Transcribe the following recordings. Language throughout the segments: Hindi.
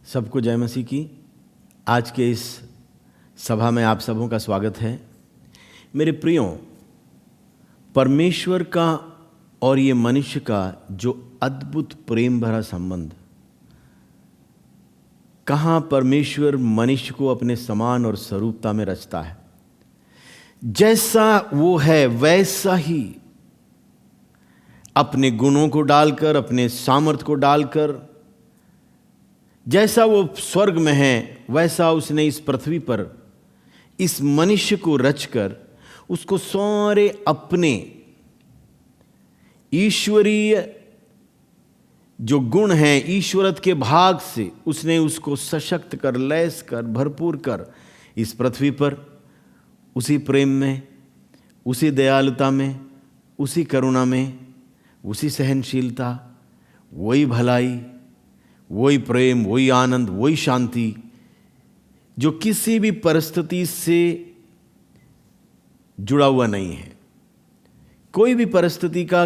सबको जय मसीह की। आज के इस सभा में आप सबों का स्वागत है। मेरे प्रियो, परमेश्वर का और ये मनुष्य का जो अद्भुत प्रेम भरा संबंध, कहाँ परमेश्वर मनुष्य को अपने समान और स्वरूपता में रचता है। जैसा वो है वैसा ही अपने गुणों को डालकर, अपने सामर्थ्य को डालकर, जैसा वो स्वर्ग में है वैसा उसने इस पृथ्वी पर इस मनुष्य को रचकर उसको सारे अपने ईश्वरीय जो गुण हैं, ईश्वरत्व के भाग से उसने उसको सशक्त कर, लैस कर, भरपूर कर इस पृथ्वी पर उसी प्रेम में, उसी दयालुता में, उसी करुणा में, उसी सहनशीलता, वही भलाई, वही प्रेम, वही आनंद, वही शांति जो किसी भी परिस्थिति से जुड़ा हुआ नहीं है। कोई भी परिस्थिति का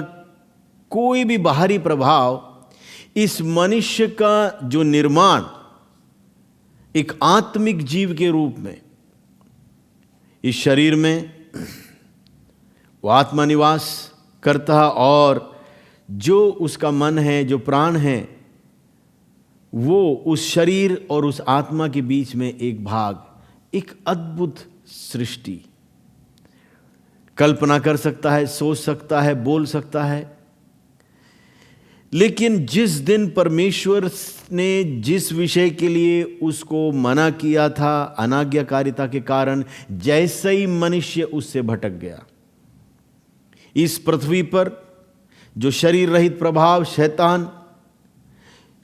कोई भी बाहरी प्रभाव इस मनुष्य का जो निर्माण एक आत्मिक जीव के रूप में इस शरीर में वो आत्मा निवास करता है, और जो उसका मन है, जो प्राण है, वो उस शरीर और उस आत्मा के बीच में एक भाग, एक अद्भुत सृष्टि कल्पना कर सकता है, सोच सकता है, बोल सकता है। लेकिन जिस दिन परमेश्वर ने जिस विषय के लिए उसको मना किया था अनाज्ञाकारिता के कारण, जैसे ही मनुष्य उससे भटक गया, इस पृथ्वी पर जो शरीर रहित प्रभाव शैतान,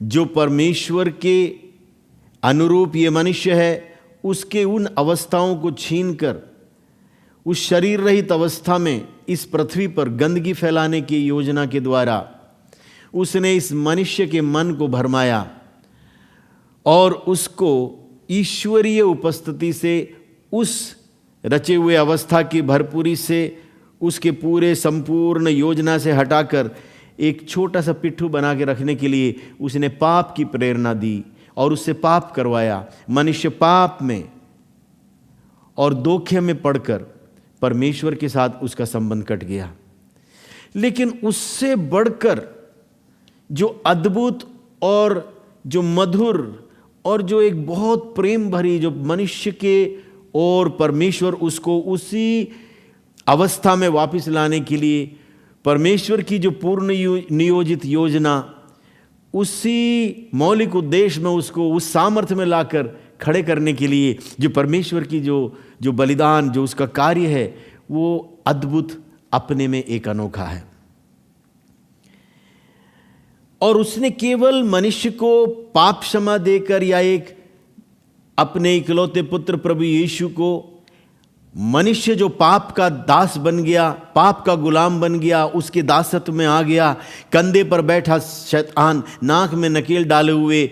जो परमेश्वर के अनुरूप ये मनुष्य है, उसके उन अवस्थाओं को छीनकर उस शरीर रहित अवस्था में इस पृथ्वी पर गंदगी फैलाने की योजना के द्वारा उसने इस मनुष्य के मन को भरमाया और उसको ईश्वरीय उपस्थिति से, उस रचे हुए अवस्था की भरपूरी से, उसके पूरे संपूर्ण योजना से हटाकर एक छोटा सा पिट्ठू बना के रखने के लिए उसने पाप की प्रेरणा दी और उससे पाप करवाया। मनुष्य पाप में और धोखे में पड़कर परमेश्वर के साथ उसका संबंध कट गया। लेकिन उससे बढ़कर जो अद्भुत और जो मधुर और जो एक बहुत प्रेम भरी जो मनुष्य के और परमेश्वर उसको उसी अवस्था में वापस लाने के लिए परमेश्वर की जो पूर्ण नियोजित योजना, उसी मौलिक उद्देश्य में उसको उस सामर्थ्य में लाकर खड़े करने के लिए जो परमेश्वर की जो बलिदान, जो उसका कार्य है, वो अद्भुत अपने में एक अनोखा है। और उसने केवल मनुष्य को पाप क्षमा देकर या एक अपने इकलौते पुत्र प्रभु यीशु को, मनुष्य जो पाप का दास बन गया, पाप का गुलाम बन गया, उसके दासत्व में आ गया, कंधे पर बैठा शैतान, नाक में नकेल डाले हुए,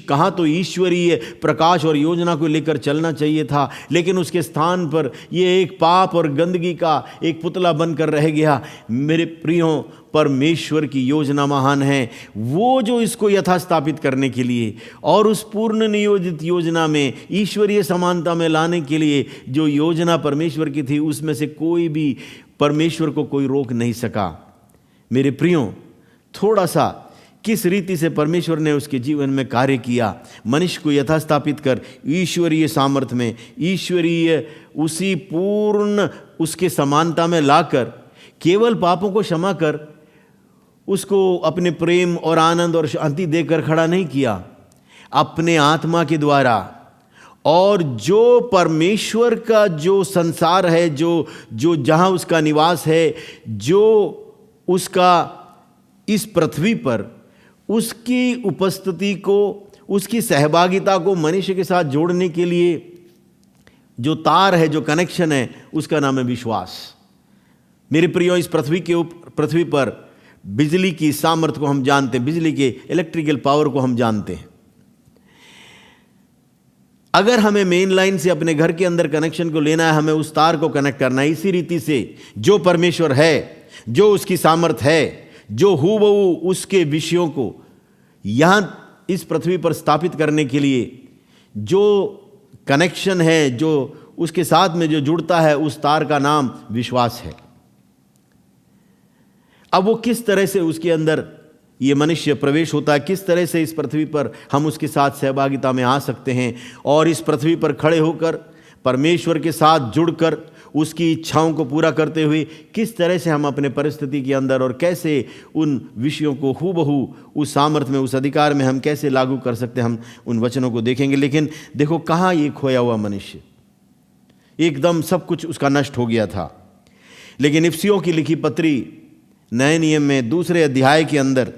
कहाँ तो ईश्वरीय प्रकाश और योजना को लेकर चलना चाहिए था, लेकिन उसके स्थान पर ये एक पाप और गंदगी का एक पुतला बनकर रह गया। मेरे प्रियों, परमेश्वर की योजना महान है। वो जो इसको यथास्थापित करने के लिए और उस पूर्ण नियोजित योजना में ईश्वरीय समानता में लाने के लिए जो योजना परमेश्वर की थी, उसमें से कोई भी परमेश्वर को कोई रोक नहीं सका। मेरे प्रियों, थोड़ा सा किस रीति से परमेश्वर ने उसके जीवन में कार्य किया, मनुष्य को यथास्थापित कर ईश्वरीय सामर्थ्य में, ईश्वरीय उसी पूर्ण उसके समानता में लाकर, केवल पापों को क्षमा कर उसको अपने प्रेम और आनंद और शांति देकर खड़ा नहीं किया, अपने आत्मा के द्वारा। और जो परमेश्वर का जो संसार है, जो जहाँ उसका निवास है, जो उसका इस पृथ्वी पर उसकी उपस्थिति को, उसकी सहभागिता को मनुष्य के साथ जोड़ने के लिए जो तार है, जो कनेक्शन है, उसका नाम है विश्वास। मेरे प्रियो, इस पृथ्वी पर बिजली की सामर्थ्य को हम जानते हैं, बिजली के इलेक्ट्रिकल पावर को हम जानते हैं। अगर हमें मेन लाइन से अपने घर के अंदर कनेक्शन को लेना है, हमें उस तार को कनेक्ट करना है। इसी रीति से जो परमेश्वर है, जो उसकी सामर्थ्य है, जो हूबहू उसके विषयों को यहाँ इस पृथ्वी पर स्थापित करने के लिए जो कनेक्शन है, जो उसके साथ में जो जुड़ता है, उस तार का नाम विश्वास है। अब वो किस तरह से उसके अंदर ये मनुष्य प्रवेश होता है, किस तरह से इस पृथ्वी पर हम उसके साथ सहभागिता में आ सकते हैं और इस पृथ्वी पर खड़े होकर परमेश्वर के साथ जुड़कर उसकी इच्छाओं को पूरा करते हुए किस तरह से हम अपने परिस्थिति के अंदर और कैसे उन विषयों को हूबहू उस सामर्थ्य में, उस अधिकार में हम कैसे लागू कर सकते हैं, हम उन वचनों को देखेंगे। लेकिन देखो कहाँ ये खोया हुआ मनुष्य, एकदम सब कुछ उसका नष्ट हो गया था। लेकिन इफिसियों की लिखी पत्री नए नियम में 2 अध्याय के अंदर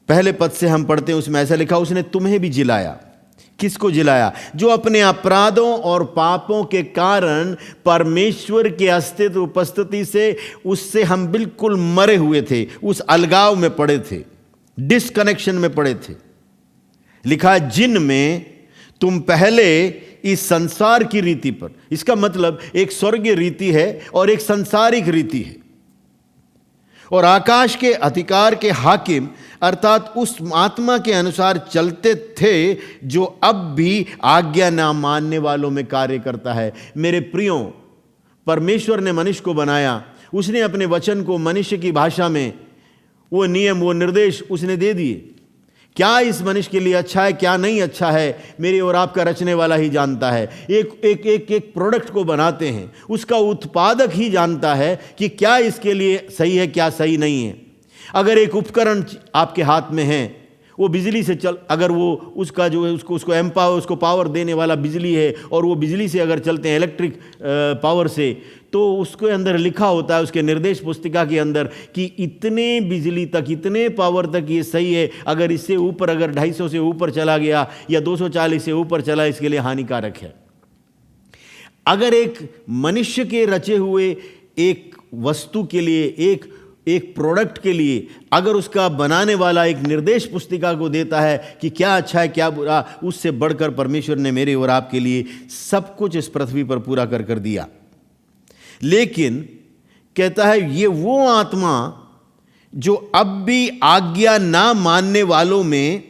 पहले पद से हम पढ़ते हैं, उसमें ऐसा लिखा, उसने तुम्हें भी जिलाया। किसको जिलाया? जो अपने अपराधों और पापों के कारण परमेश्वर के अस्तित्व उपस्थिति से, उससे हम बिल्कुल मरे हुए थे, उस अलगाव में पड़े थे, डिस्कनेक्शन में पड़े थे। लिखा जिनमें तुम पहले इस संसार की रीति पर, इसका मतलब एक स्वर्गीय रीति है और एक सांसारिक रीति है, और आकाश के अधिकार के हाकिम अर्थात उस आत्मा के अनुसार चलते थे जो अब भी आज्ञा ना मानने वालों में कार्य करता है। मेरे प्रियो, परमेश्वर ने मनुष्य को बनाया, उसने अपने वचन को मनुष्य की भाषा में वो नियम, वो निर्देश उसने दे दिए। क्या इस मनुष्य के लिए अच्छा है, क्या नहीं अच्छा है, मेरे और आपका रचने वाला ही जानता है। एक प्रोडक्ट को बनाते हैं, उसका उत्पादक ही जानता है कि क्या इसके लिए सही है, क्या सही नहीं है। अगर एक उपकरण आपके हाथ में है, वो बिजली से चल, अगर वो उसका जो है उसको पावर देने वाला बिजली है और वो बिजली से अगर चलते हैं, इलेक्ट्रिक पावर से, तो उसके अंदर लिखा होता है, उसके निर्देश पुस्तिका के अंदर, कि इतने बिजली तक, इतने पावर तक ये सही है, अगर इससे ऊपर, अगर 250 से ऊपर चला गया या 240 से ऊपर चला, इसके लिए हानिकारक है। अगर एक मनुष्य के रचे हुए एक वस्तु के लिए, एक प्रोडक्ट के लिए, अगर उसका बनाने वाला एक निर्देश पुस्तिका को देता है कि क्या अच्छा है क्या बुरा, उससे बढ़कर परमेश्वर ने मेरे और आपके लिए सब कुछ इस पृथ्वी पर पूरा कर दिया। लेकिन कहता है ये वो आत्मा जो अब भी आज्ञा ना मानने वालों में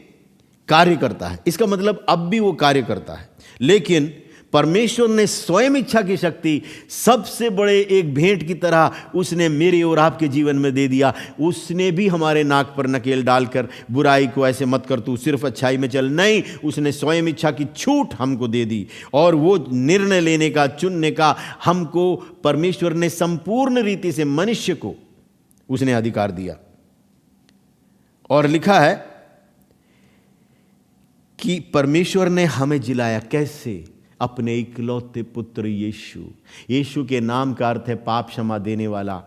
कार्य करता है। इसका मतलब अब भी वो कार्य करता है, लेकिन परमेश्वर ने स्वयं इच्छा की शक्ति सबसे बड़े एक भेंट की तरह उसने मेरे और आपके जीवन में दे दिया। उसने भी हमारे नाक पर नकेल डालकर बुराई को ऐसे मत कर, तू सिर्फ अच्छाई में चल, नहीं, उसने स्वयं इच्छा की छूट हमको दे दी, और वो निर्णय लेने का, चुनने का हमको परमेश्वर ने संपूर्ण रीति से मनुष्य को उसने अधिकार दिया। और लिखा है कि परमेश्वर ने हमें जिलाया कैसे? अपने इकलौते पुत्र यीशु। यीशु के नाम का अर्थ है पाप क्षमा देने वाला,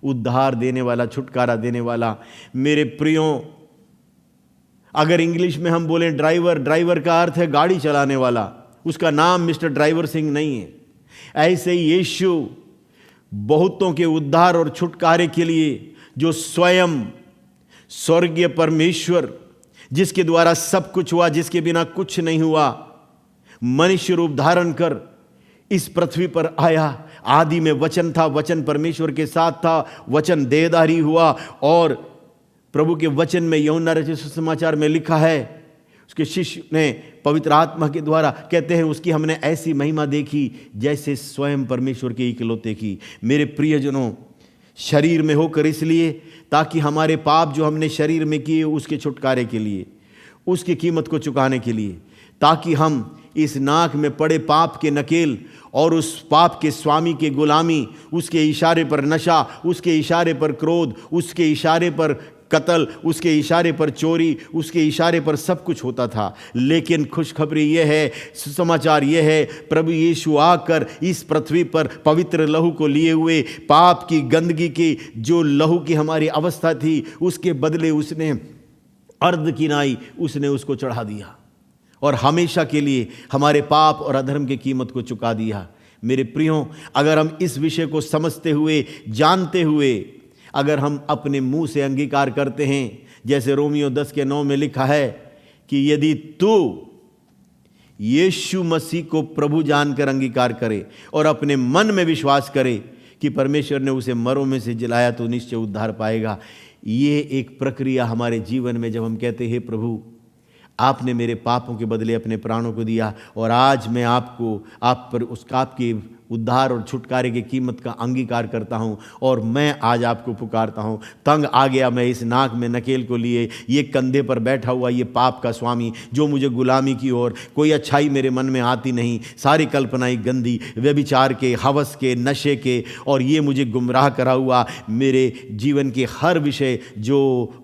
उद्धार देने वाला, छुटकारा देने वाला। मेरे प्रियो, अगर इंग्लिश में हम बोलें ड्राइवर, ड्राइवर का अर्थ है गाड़ी चलाने वाला, उसका नाम मिस्टर ड्राइवर सिंह नहीं है। ऐसे ही यीशु बहुतों के उद्धार और छुटकारे के लिए, जो स्वयं स्वर्गीय परमेश्वर, जिसके द्वारा सब कुछ हुआ, जिसके बिना कुछ नहीं हुआ, मनुष्य रूप धारण कर इस पृथ्वी पर आया। आदि में वचन था, वचन परमेश्वर के साथ था, वचन देहधारी हुआ, और प्रभु के वचन में यूहन्ना रचित सुसमाचार में लिखा है, उसके शिष्य ने पवित्र आत्मा के द्वारा, कहते हैं, उसकी हमने ऐसी महिमा देखी जैसे स्वयं परमेश्वर के इकलौते की। मेरे प्रियजनों, शरीर में होकर इसलिए ताकि हमारे पाप जो हमने शरीर में किए उसके छुटकारे के लिए, उसकी कीमत को चुकाने के लिए, ताकि हम इस नाक में पड़े पाप के नकेल और उस पाप के स्वामी के गुलामी, उसके इशारे पर नशा, उसके इशारे पर क्रोध, उसके इशारे पर कत्ल, उसके इशारे पर चोरी, उसके इशारे पर सब कुछ होता था। लेकिन खुशखबरी यह है, सुसमाचार यह है, प्रभु यीशु आकर इस पृथ्वी पर पवित्र लहू को लिए हुए, पाप की गंदगी की जो लहू की हमारी अवस्था थी, उसके बदले उसने अर्ध किनाई, उसने उसको चढ़ा दिया और हमेशा के लिए हमारे पाप और अधर्म की कीमत को चुका दिया। मेरे प्रियो, अगर हम इस विषय को समझते हुए, जानते हुए, अगर हम अपने मुंह से अंगीकार करते हैं, जैसे रोमियो 10:9 में लिखा है कि यदि तू यीशु मसीह को प्रभु जानकर अंगीकार करे और अपने मन में विश्वास करे कि परमेश्वर ने उसे मरों में से जिलाया, तो निश्चय उद्धार पाएगा। ये एक प्रक्रिया हमारे जीवन में, जब हम कहते हैं प्रभु आपने मेरे पापों के बदले अपने प्राणों को दिया और आज मैं आप पर उसका आपके उद्धार और छुटकारे की कीमत का अंगीकार करता हूँ और मैं आज आपको पुकारता हूँ। तंग आ गया मैं इस नाक में नकेल को लिए, ये कंधे पर बैठा हुआ ये पाप का स्वामी जो मुझे गुलामी की ओर, कोई अच्छाई मेरे मन में आती नहीं, सारी कल्पनाएं गंदी, व्यभिचार के, हवस के, नशे के, और ये मुझे गुमराह करा हुआ मेरे जीवन के हर विषय जो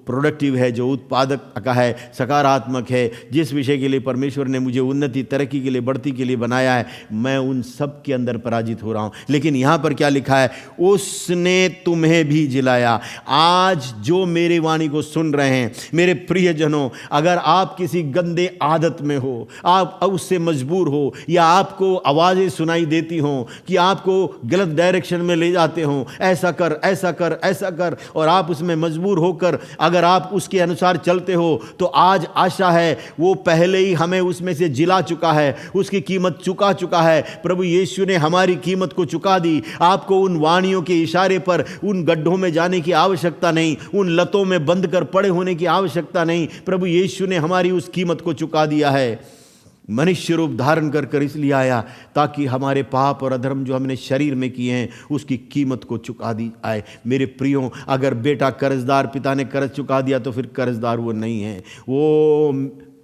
प्रोडक्टिव है, जो उत्पादक का है, सकारात्मक है, जिस विषय के लिए परमेश्वर ने मुझे उन्नति, तरक्की के लिए, बढ़ती के लिए बनाया है, मैं उन सब के अंदर पराजित हो रहा हूं। लेकिन यहां पर क्या लिखा है? उसने तुम्हें भी जिलाया। आज जो मेरी वाणी को सुन रहे हैं मेरे प्रियजनों, अगर आप किसी गंदे आदत में हो, आप उससे मजबूर हो, या आपको आवाजें सुनाई देती हों कि आपको गलत डायरेक्शन में ले जाते हों, ऐसा कर, ऐसा कर, ऐसा कर, और आप उसमें मजबूर होकर अगर आप उसके अनुसार चलते हो, तो आज आशा है वो पहले ही हमें उसमें से जिला चुका है, उसकी कीमत चुका चुका है। प्रभु यीशु ने हमारी कीमत को चुका दी। आपको उन वाणियों के इशारे पर उन गड्ढों में जाने की आवश्यकता नहीं, उन लतों में बंद कर पड़े होने की आवश्यकता नहीं। प्रभु यीशु ने हमारी उस कीमत को चुका दिया है। मनुष्य रूप धारण कर इसलिए आया ताकि हमारे पाप और अधर्म जो हमने शरीर में किए हैं उसकी कीमत को चुका दी आए। मेरे प्रियो, अगर बेटा कर्जदार, पिता ने कर्ज चुका दिया तो फिर कर्जदार वो नहीं है। वो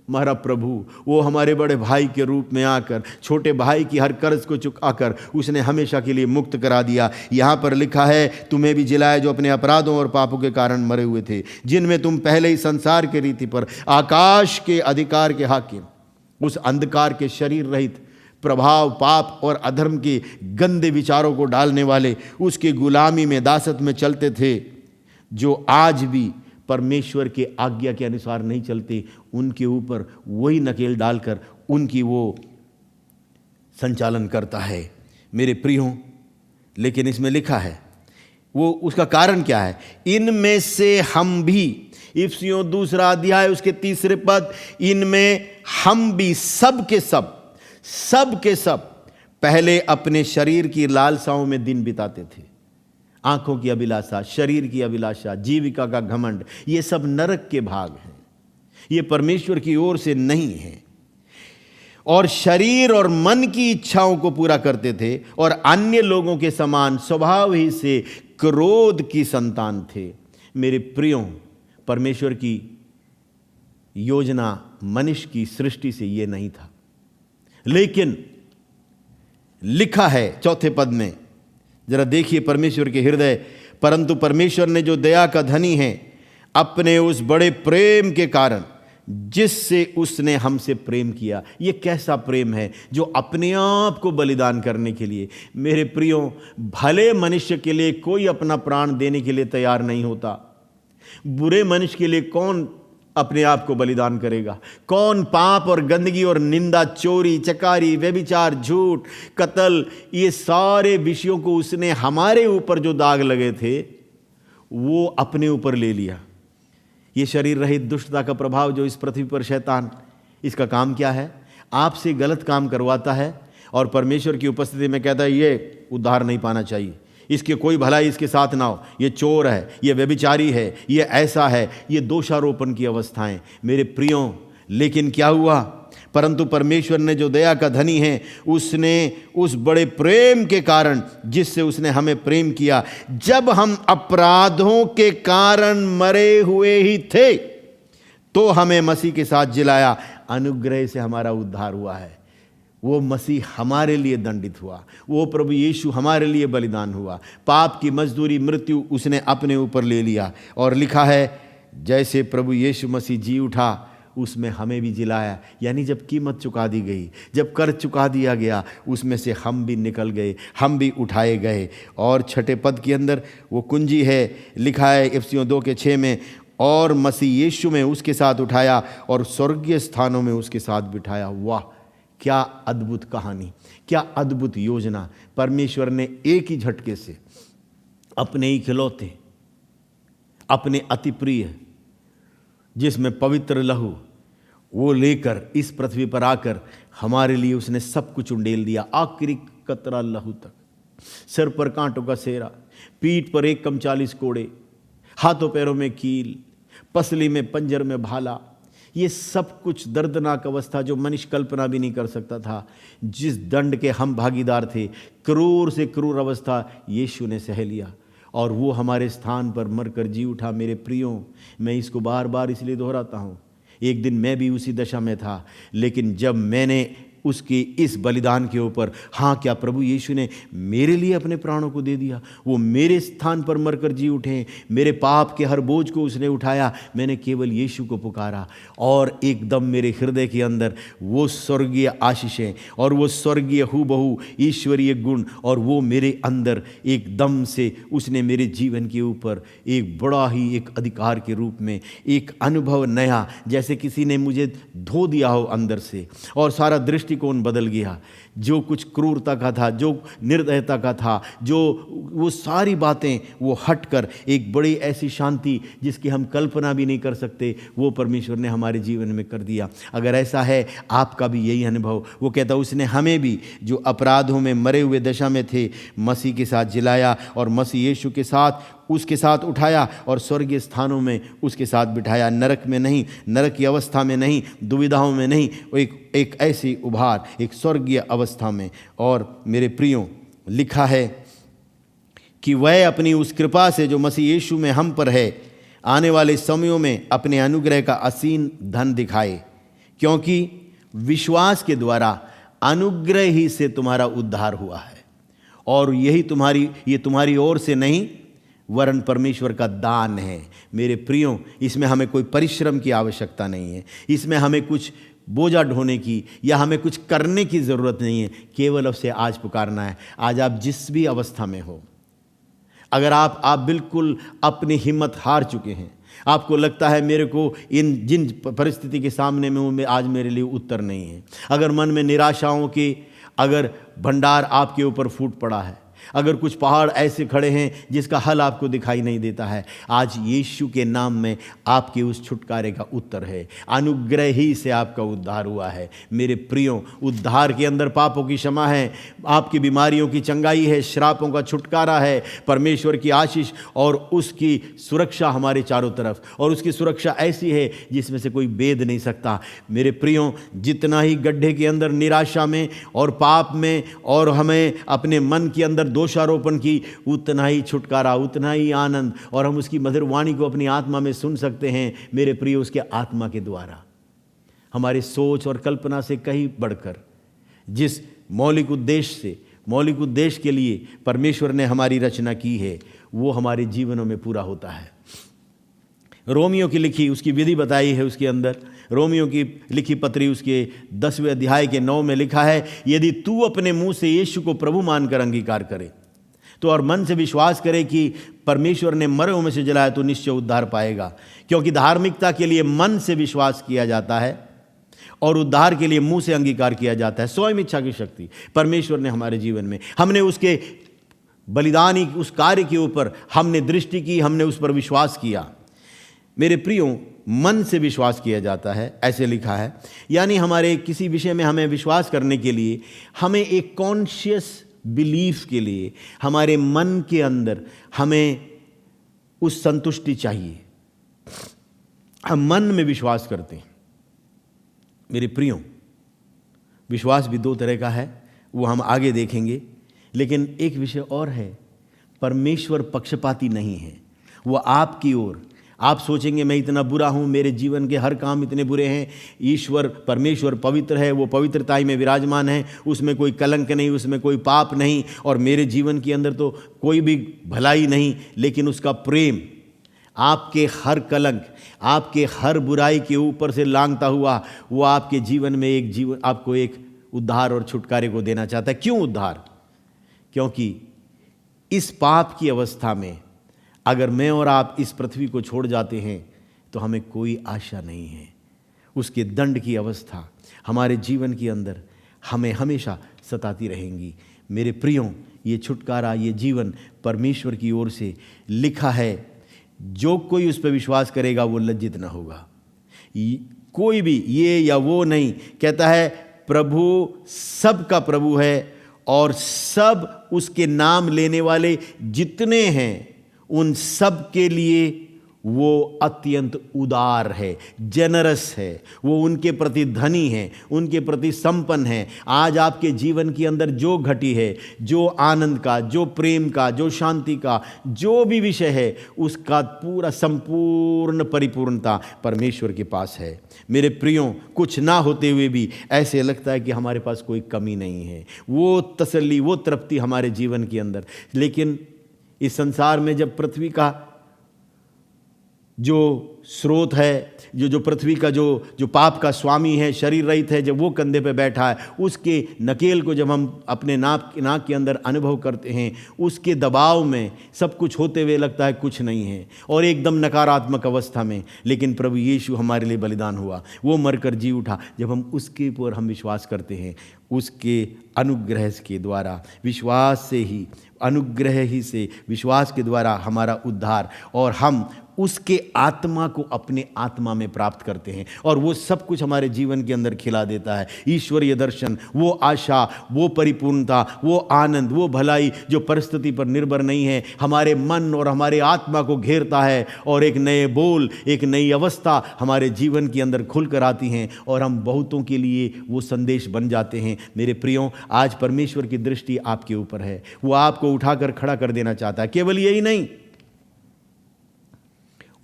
हमारा प्रभु, वो हमारे बड़े भाई के रूप में आकर छोटे भाई की हर कर्ज को चुकाकर उसने हमेशा के लिए मुक्त करा दिया। यहाँ पर लिखा है, तुम्हें भी जिलाया जो अपने अपराधों और पापों के कारण मरे हुए थे, जिनमें तुम पहले ही संसार के रीति पर आकाश के अधिकार के हाकिम, उस अंधकार के शरीर रहित प्रभाव, पाप और अधर्म के गंदे विचारों को डालने वाले उसके गुलामी में, दासत में चलते थे, जो आज भी परमेश्वर के आज्ञा के अनुसार नहीं चलते। उनके ऊपर वही नकेल डालकर उनकी वो संचालन करता है। मेरे प्रियो, लेकिन इसमें लिखा है वो उसका कारण क्या है? इनमें से हम भी, इफिसियों 2 अध्याय उसके 3 पद, इनमें हम भी सब के सब पहले अपने शरीर की लालसाओं में दिन बिताते थे। आंखों की अभिलाषा, शरीर की अभिलाषा, जीविका का घमंड, ये सब नरक के भाग हैं, ये परमेश्वर की ओर से नहीं है। और शरीर और मन की इच्छाओं को पूरा करते थे और अन्य लोगों के समान स्वभाव ही से क्रोध की संतान थे। मेरे प्रियो, परमेश्वर की योजना मनुष्य की सृष्टि से ये नहीं था, लेकिन लिखा है 4 पद में, जरा देखिए परमेश्वर के हृदय, परंतु परमेश्वर ने जो दया का धनी है, अपने उस बड़े प्रेम के कारण जिससे उसने हमसे प्रेम किया। ये कैसा प्रेम है जो अपने आप को बलिदान करने के लिए। मेरे प्रियो, भले मनुष्य के लिए कोई अपना प्राण देने के लिए तैयार नहीं होता। बुरे मनुष्य के लिए कौन अपने आप को बलिदान करेगा? कौन पाप और गंदगी और निंदा, चोरी, चकारी, व्यभिचार, झूठ, कत्ल, ये सारे विषयों को उसने हमारे ऊपर जो दाग लगे थे वो अपने ऊपर ले लिया। ये शरीर रहित दुष्टता का प्रभाव जो इस पृथ्वी पर शैतान, इसका काम क्या है? आपसे गलत काम करवाता है और परमेश्वर की उपस्थिति में कहता है ये उद्धार नहीं पाना चाहिए, इसकी कोई भलाई इसके साथ ना हो, ये चोर है, ये व्यभिचारी है, ये ऐसा है, ये दोषारोपण की अवस्थाएं। मेरे प्रियो, लेकिन क्या हुआ? परंतु परमेश्वर ने जो दया का धनी है, उसने उस बड़े प्रेम के कारण जिससे उसने हमें प्रेम किया, जब हम अपराधों के कारण मरे हुए ही थे तो हमें मसीह के साथ जिलाया। अनुग्रह से हमारा उद्धार हुआ है। वो मसीह हमारे लिए दंडित हुआ, वो प्रभु यीशु हमारे लिए बलिदान हुआ। पाप की मजदूरी मृत्यु उसने अपने ऊपर ले लिया। और लिखा है, जैसे प्रभु यीशु मसीह जी उठा, उसमें हमें भी जिलाया। यानी जब कीमत चुका दी गई, जब कर चुका दिया गया, उसमें से हम भी निकल गए, हम भी उठाए गए। और 6 पद के अंदर वो कुंजी है, लिखा है इफिसियों 2:6 में, और मसीह यीशु में उसके साथ उठाया और स्वर्गीय स्थानों में उसके साथ बिठाया। वाह, क्या अद्भुत कहानी, क्या अद्भुत योजना। परमेश्वर ने एक ही झटके से अपने ही खिलौते, अपने अति प्रिय, जिसमें पवित्र लहू, वो लेकर इस पृथ्वी पर आकर हमारे लिए उसने सब कुछ उंडेल दिया, आखिरी कतरा लहू तक। सिर पर कांटों का सेरा, पीठ पर 1 कम 40 कोड़े, हाथों पैरों में कील, पसली में पंजर में भाला। ये सब कुछ दर्दनाक अवस्था जो मनुष्य कल्पना भी नहीं कर सकता था, जिस दंड के हम भागीदार थे, क्रूर से क्रूर अवस्था यीशु ने सह लिया और वो हमारे स्थान पर मरकर जी उठा। मेरे प्रियो, मैं इसको बार बार इसलिए दोहराता हूँ, एक दिन मैं भी उसी दशा में था, लेकिन जब मैंने उसके इस बलिदान के ऊपर, हाँ, क्या प्रभु यीशु ने मेरे लिए अपने प्राणों को दे दिया, वो मेरे स्थान पर मरकर जी उठे, मेरे पाप के हर बोझ को उसने उठाया। मैंने केवल यीशु को पुकारा और एकदम मेरे हृदय के अंदर वो स्वर्गीय आशीषें और वो स्वर्गीय हूबहू ईश्वरीय गुण और वो मेरे अंदर एकदम से उसने मेरे जीवन के ऊपर एक बड़ा ही एक अधिकार के रूप में एक अनुभव नया, जैसे किसी ने मुझे धो दिया हो अंदर से, और सारा दृष्टिकोण बदल गया। जो कुछ क्रूरता का था, जो निर्दयता का था, जो वो सारी बातें वो हटकर एक बड़ी ऐसी शांति जिसकी हम कल्पना भी नहीं कर सकते, वो परमेश्वर ने हमारे जीवन में कर दिया। अगर ऐसा है आपका भी यही अनुभव, वो कहता उसने हमें भी जो अपराधों में मरे हुए दशा में थे मसीह के साथ जिलाया और मसीह यीशु के साथ उसके साथ उठाया और स्वर्गीय स्थानों में उसके साथ बिठाया। नरक में नहीं, नरक की अवस्था में नहीं, दुविधाओं में नहीं, एक ऐसी उभार, एक स्वर्गीय अवस्था में। और मेरे प्रियो, लिखा है कि वह अपनी उस कृपा से जो मसीह यीशु में हम पर है, आने वाले समयों में अपने अनुग्रह का असीम धन दिखाए, क्योंकि विश्वास के द्वारा अनुग्रह ही से तुम्हारा उद्धार हुआ है, और ये तुम्हारी ओर से नहीं वरन परमेश्वर का दान है। मेरे प्रियो, इसमें हमें कोई परिश्रम की आवश्यकता नहीं है, इसमें हमें कुछ बोझा ढोने की या हमें कुछ करने की ज़रूरत नहीं है, केवल उससे आज पुकारना है। आज आप जिस भी अवस्था में हो, अगर आप बिल्कुल अपनी हिम्मत हार चुके हैं, आपको लगता है मेरे को जिन परिस्थिति के सामने में हूँ मैं आज मेरे लिए उत्तर नहीं है, अगर मन में निराशाओं के अगर भंडार आपके ऊपर फूट पड़ा है, अगर कुछ पहाड़ ऐसे खड़े हैं जिसका हल आपको दिखाई नहीं देता है, आज यीशु के नाम में आपके उस छुटकारे का उत्तर है। अनुग्रह ही से आपका उद्धार हुआ है। मेरे प्रियो, उद्धार के अंदर पापों की क्षमा है, आपकी बीमारियों की चंगाई है, श्रापों का छुटकारा है, परमेश्वर की आशीष और उसकी सुरक्षा हमारे चारों तरफ, और उसकी सुरक्षा ऐसी है जिसमें से कोई भेद नहीं सकता। मेरे प्रियो, जितना ही गड्ढे के अंदर निराशा में और पाप में और हमें अपने मन के अंदर दोषारोपण की, उतना ही छुटकारा, उतना ही आनंद, और हम उसकी मधुर वाणी को अपनी आत्मा में सुन सकते हैं। मेरे प्रिय, उसके आत्मा के द्वारा हमारे सोच और कल्पना से कहीं बढ़कर जिस मौलिक उद्देश्य के लिए परमेश्वर ने हमारी रचना की है, वो हमारे जीवनों में पूरा होता है। रोमियो की लिखी उसकी विधि बताई है, उसके अंदर रोमियो की लिखी पत्री उसके 10वें अध्याय के 9 में लिखा है, यदि तू अपने मुंह से यीशु को प्रभु मानकर अंगीकार करे तो और मन से विश्वास करे कि परमेश्वर ने मरे हुए में से जलाया तो निश्चय उद्धार पाएगा। क्योंकि धार्मिकता के लिए मन से विश्वास किया जाता है और उद्धार के लिए मुंह से अंगीकार किया जाता है। स्वयं इच्छा की शक्ति परमेश्वर ने हमारे जीवन में, हमने उसके बलिदानी उस कार्य के ऊपर हमने दृष्टि की, हमने उस पर विश्वास किया। मेरे प्रियो, मन से विश्वास किया जाता है, ऐसे लिखा है, यानी हमारे किसी विषय में हमें विश्वास करने के लिए हमें एक कॉन्शियस बिलीफ के लिए हमारे मन के अंदर हमें उस संतुष्टि चाहिए। हम मन में विश्वास करते हैं। मेरे प्रियो, विश्वास भी 2 तरह का है, वो हम आगे देखेंगे, लेकिन एक विषय और है, परमेश्वर पक्षपाती नहीं है। वो आपकी ओर, आप सोचेंगे मैं इतना बुरा हूँ, मेरे जीवन के हर काम इतने बुरे हैं, ईश्वर परमेश्वर पवित्र है, वो पवित्रताई में विराजमान है, उसमें कोई कलंक नहीं, उसमें कोई पाप नहीं, और मेरे जीवन के अंदर तो कोई भी भलाई नहीं, लेकिन उसका प्रेम आपके हर कलंक, आपके हर बुराई के ऊपर से लांघता हुआ वो आपके जीवन में आपको एक उद्धार और छुटकारे को देना चाहता है। क्यों उद्धार? क्योंकि इस पाप की अवस्था में अगर मैं और आप इस पृथ्वी को छोड़ जाते हैं तो हमें कोई आशा नहीं है। उसके दंड की अवस्था हमारे जीवन के अंदर हमें हमेशा सताती रहेंगी। मेरे प्रियो, ये छुटकारा, ये जीवन परमेश्वर की ओर से लिखा है। जो कोई उस पर विश्वास करेगा वो लज्जित ना होगा। कोई भी ये या वो नहीं, कहता है प्रभु सब का प्रभु है और सब उसके नाम लेने वाले जितने हैं उन सब के लिए वो अत्यंत उदार है, जेनरस है, वो उनके प्रति धनी है, उनके प्रति संपन्न है। आज आपके जीवन के अंदर जो घटी है, जो आनंद का, जो प्रेम का, जो शांति का, जो भी विषय है, उसका पूरा संपूर्ण परिपूर्णता परमेश्वर के पास है। मेरे प्रियों, कुछ ना होते हुए भी ऐसे लगता है कि हमारे पास कोई कमी नहीं है, वो तसल्ली, वो तृप्ति हमारे जीवन के अंदर। लेकिन इस संसार में जब पृथ्वी का जो स्रोत है, जो पृथ्वी का जो पाप का स्वामी है, शरीर रहित है, जब वो कंधे पे बैठा है, उसके नकेल को जब हम अपने नाक के अंदर अनुभव करते हैं, उसके दबाव में सब कुछ होते हुए लगता है कुछ नहीं है और एकदम नकारात्मक अवस्था में। लेकिन प्रभु यीशु हमारे लिए बलिदान हुआ, वो मरकर जी उठा। जब हम उसके ऊपर हम विश्वास करते हैं, उसके अनुग्रह के द्वारा, विश्वास से ही, अनुग्रह ही से, विश्वास के द्वारा हमारा उद्धार, और हम उसके आत्मा को अपने आत्मा में प्राप्त करते हैं और वो सब कुछ हमारे जीवन के अंदर खिला देता है। ईश्वरीय दर्शन, वो आशा, वो परिपूर्णता, वो आनंद, वो भलाई जो परिस्थिति पर निर्भर नहीं है, हमारे मन और हमारे आत्मा को घेरता है और एक नए बोल, एक नई अवस्था हमारे जीवन के अंदर खुल कर आती हैं और हम बहुतों के लिए वो संदेश बन जाते हैं। मेरे प्रियों, आज परमेश्वर की दृष्टि आपके ऊपर है, वो आपको उठाकर खड़ा कर देना चाहता है। केवल यही नहीं,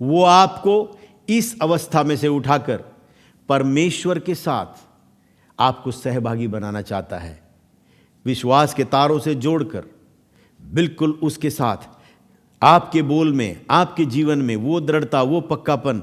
वो आपको इस अवस्था में से उठाकर परमेश्वर के साथ आपको सहभागी बनाना चाहता है, विश्वास के तारों से जोड़कर बिल्कुल उसके साथ आपके बोल में, आपके जीवन में वो दृढ़ता, वो पक्कापन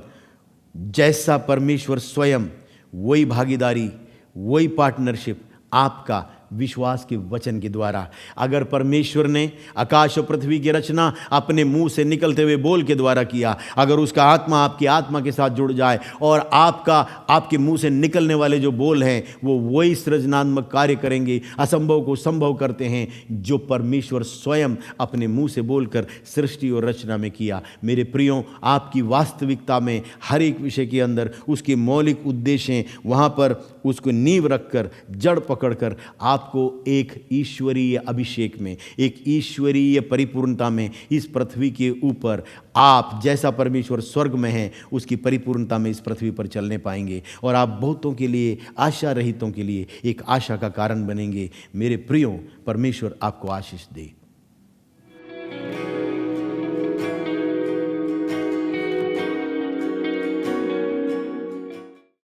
जैसा परमेश्वर स्वयं, वही भागीदारी, वही पार्टनरशिप आपका विश्वास के वचन के द्वारा। अगर परमेश्वर ने आकाश और पृथ्वी की रचना अपने मुंह से निकलते हुए बोल के द्वारा किया, अगर उसका आत्मा आपकी आत्मा के साथ जुड़ जाए और आपके मुंह से निकलने वाले जो बोल हैं वो वही सृजनात्मक कार्य करेंगे, असंभव को संभव करते हैं, जो परमेश्वर स्वयं अपने मुंह से बोलकर सृष्टि और रचना में किया। मेरे प्रियों, आपकी वास्तविकता में हर एक विषय के अंदर उसके मौलिक उद्देश्य हैं, वहाँ पर उसको नींव रखकर, जड़ पकड़कर आपको एक ईश्वरीय अभिषेक में, एक ईश्वरीय परिपूर्णता में, इस पृथ्वी के ऊपर आप जैसा परमेश्वर स्वर्ग में है उसकी परिपूर्णता में इस पृथ्वी पर चलने पाएंगे और आप बहुतों के लिए, आशा रहितों के लिए एक आशा का कारण बनेंगे। मेरे प्रियों, परमेश्वर आपको आशीष दे।